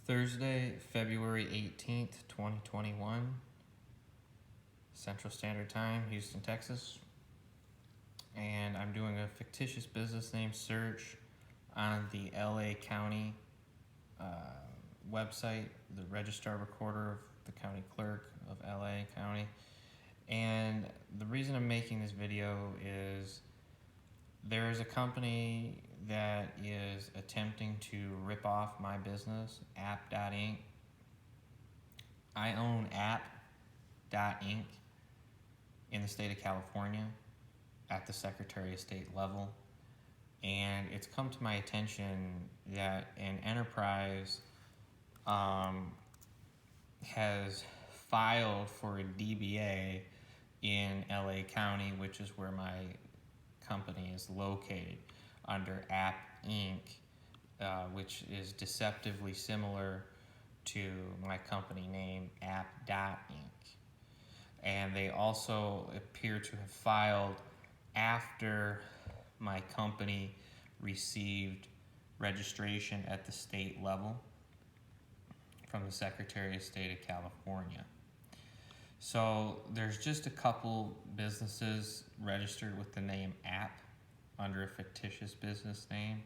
Thursday, February 18th, 2021, Central Standard Time, Houston, Texas. And I'm doing a fictitious business name search on the LA County website, the Registrar Recorder of the County Clerk of LA County. And the reason I'm making this video is there is a company that is attempting to rip off my business, app.inc. I own app.inc in the state of California at the Secretary of State level. And it's come to my attention that an enterprise has filed for a DBA in LA County, which is where my company is located, under appinc, which is deceptively similar to my company name, app.inc. And they also appear to have filed after my company received registration at the state level from the Secretary of State of California. So there's just a couple businesses registered with the name app under a fictitious business name.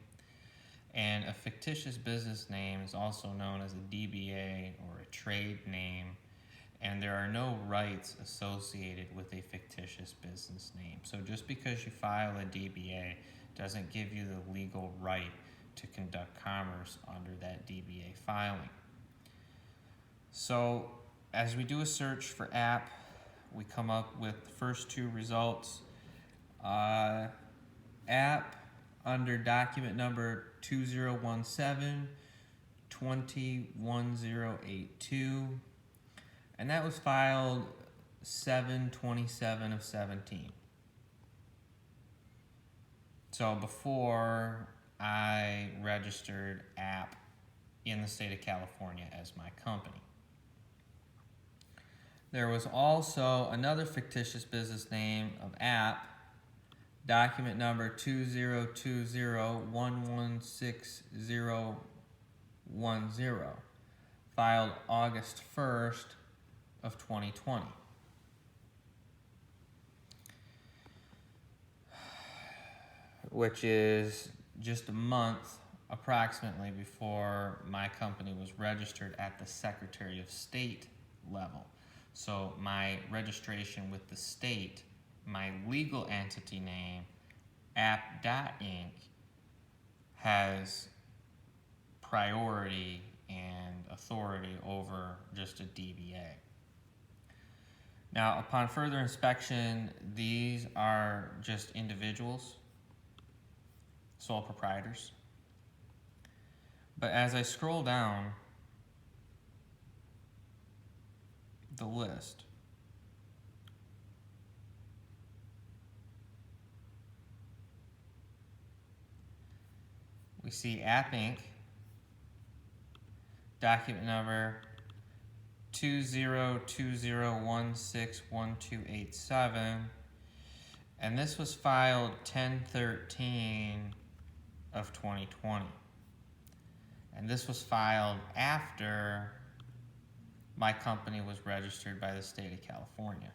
And a fictitious business name is also known as a DBA or a trade name, and there are no rights associated with a fictitious business name. So just because you file a DBA doesn't give you the legal right to conduct commerce under that DBA filing. So as we do a search for app, we come up with the first two results. App under document number 2017-201082, and that was filed 7/27 of 17. So before I registered app in the state of California as my company. There was also another fictitious business name of app, document number 2020116010, filed August 1st of 2020. Which is just a month approximately before my company was registered at the Secretary of State level. So my registration with the state, my legal entity name, app.inc, has priority and authority over just a DBA. Now, upon further inspection, these are just individuals, sole proprietors. But as I scroll down the list, we see appinc, document number 2020161287, and this was filed 10/13 of 2020. And this was filed after my company was registered by the state of California.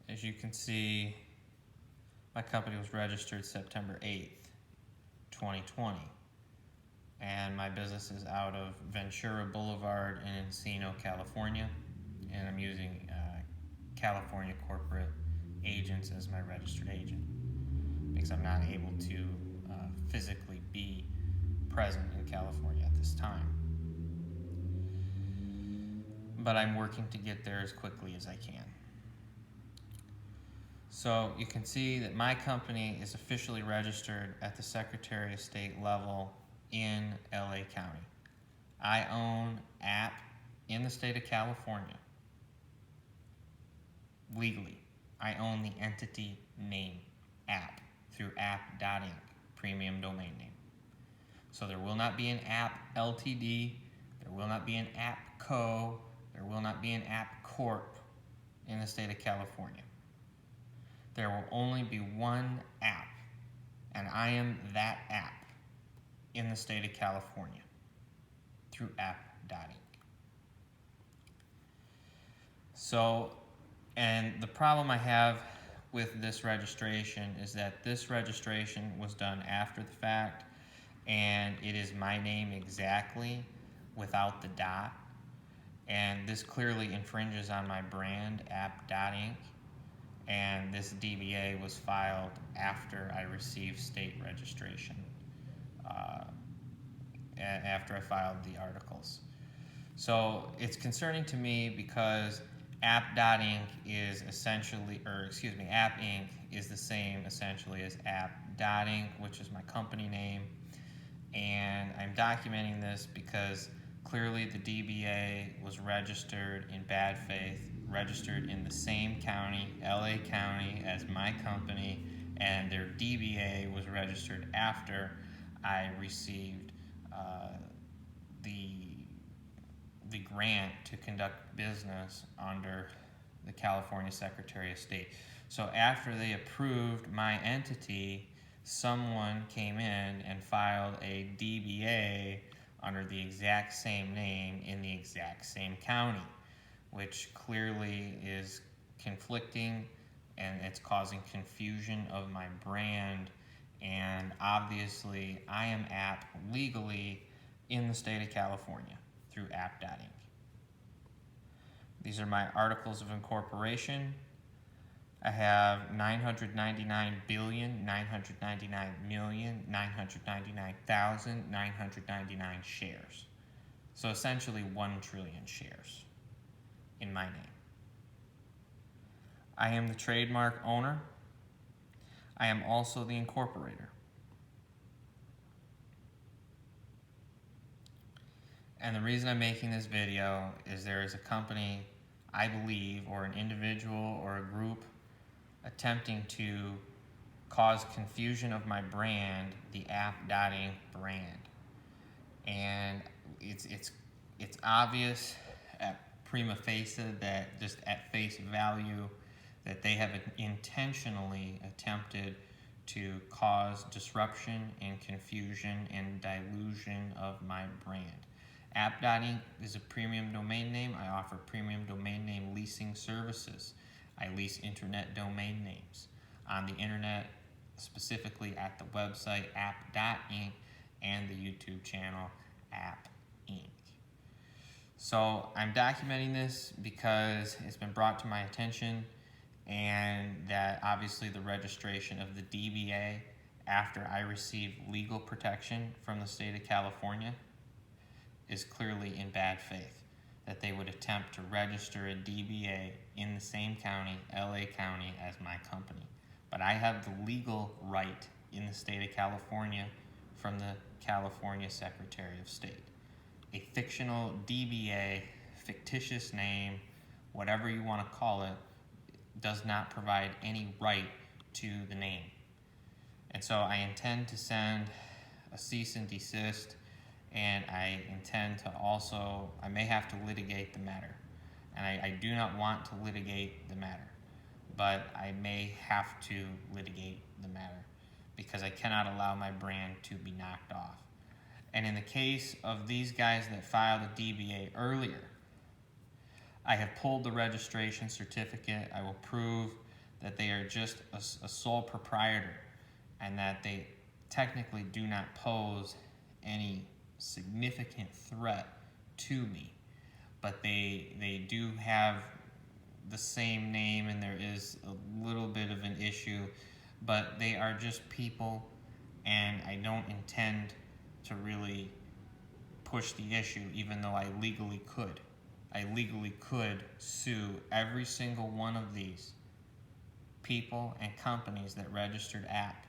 As you can see, my company was registered September 8th, 2020. And my business is out of Ventura Boulevard in Encino, California. And I'm using California corporate agents as my registered agent because I'm not able to physically be present in California at this time. But I'm working to get there as quickly as I can. So you can see that my company is officially registered at the Secretary of State level in LA County. I own app in the state of California. Legally, I own the entity name app through app.inc, premium domain name. So there will not be an app LTD, there will not be an app co, there will not be an app corp in the state of California. There will only be one app, and I am that app. in the state of California through app.inc. So, and the problem I have with this registration is that this registration was done after the fact, and it is my name exactly without the dot, and this clearly infringes on my brand, app.inc, and this DBA was filed after I received state registration, after I filed the articles. So it's concerning to me because app.inc is essentially, appinc is the same essentially as app.inc, which is my company name. And I'm documenting this because clearly the DBA was registered in bad faith, registered in the same county, LA County, as my company, and their DBA was registered after I received the grant to conduct business under the California Secretary of State. So after they approved my entity, someone came in and filed a DBA under the exact same name in the exact same county, which clearly is conflicting and it's causing confusion of my brand. And obviously, I am app legally in the state of California through app.inc. These are my articles of incorporation. I have 999,999,999,999 shares. So essentially 1 trillion shares in my name. I am the trademark owner. I am also the incorporator. And the reason I'm making this video is there is a company, I believe, or an individual or a group attempting to cause confusion of my brand, the app.inc brand. And it's obvious at prima facie that just at face value that they have intentionally attempted to cause disruption and confusion and dilution of my brand. App.inc is a premium domain name. I offer premium domain name leasing services. I lease internet domain names on the internet, specifically at the website app.inc and the YouTube channel appinc. So I'm documenting this because it's been brought to my attention, and that obviously the registration of the DBA after I received legal protection from the state of California is clearly in bad faith, that they would attempt to register a DBA in the same county, LA County, as my company. But I have the legal right in the state of California from the California Secretary of State. A fictional DBA, fictitious name, whatever you want to call it, does not provide any right to the name. And so I intend to send a cease and desist, and I intend to also, I may have to litigate the matter. And I do not want to litigate the matter, but I may have to litigate the matter because I cannot allow my brand to be knocked off. And in the case of these guys that filed a DBA earlier, I have pulled the registration certificate. I will prove that they are just a sole proprietor and that they technically do not pose any significant threat to me. But they do have the same name, and there is a little bit of an issue, but they are just people, and I don't intend to really push the issue, even though I legally could. I legally could sue every single one of these people and companies that registered app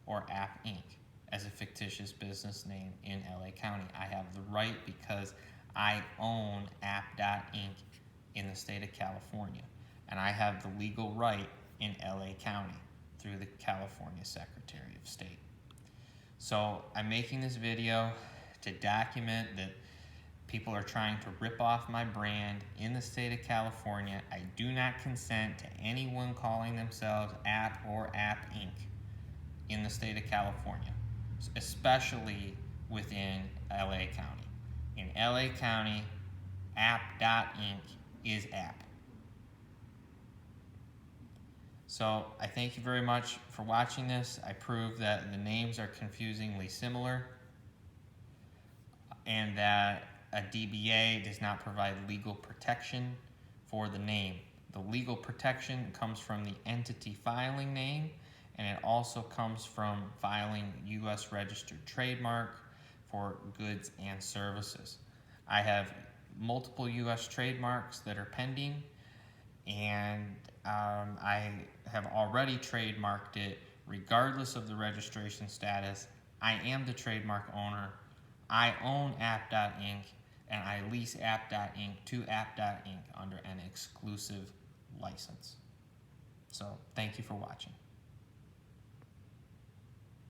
or appinc as a fictitious business name in LA County. I have the right because I own app.inc in the state of California, and I have the legal right in LA County through the California Secretary of State. So I'm making this video to document that people are trying to rip off my brand in the state of California. I do not consent to anyone calling themselves app or appinc in the state of California, especially within LA County. In LA County, app.inc is app. So I thank you very much for watching this. I proved that the names are confusingly similar and that a DBA does not provide legal protection for the name. The legal protection comes from the entity filing name, and it also comes from filing U.S. registered trademark for goods and services. I have multiple U.S. trademarks that are pending, and I have already trademarked it regardless of the registration status. I am the trademark owner. I own app.inc, and I lease app.inc to app.inc under an exclusive license. So thank you for watching.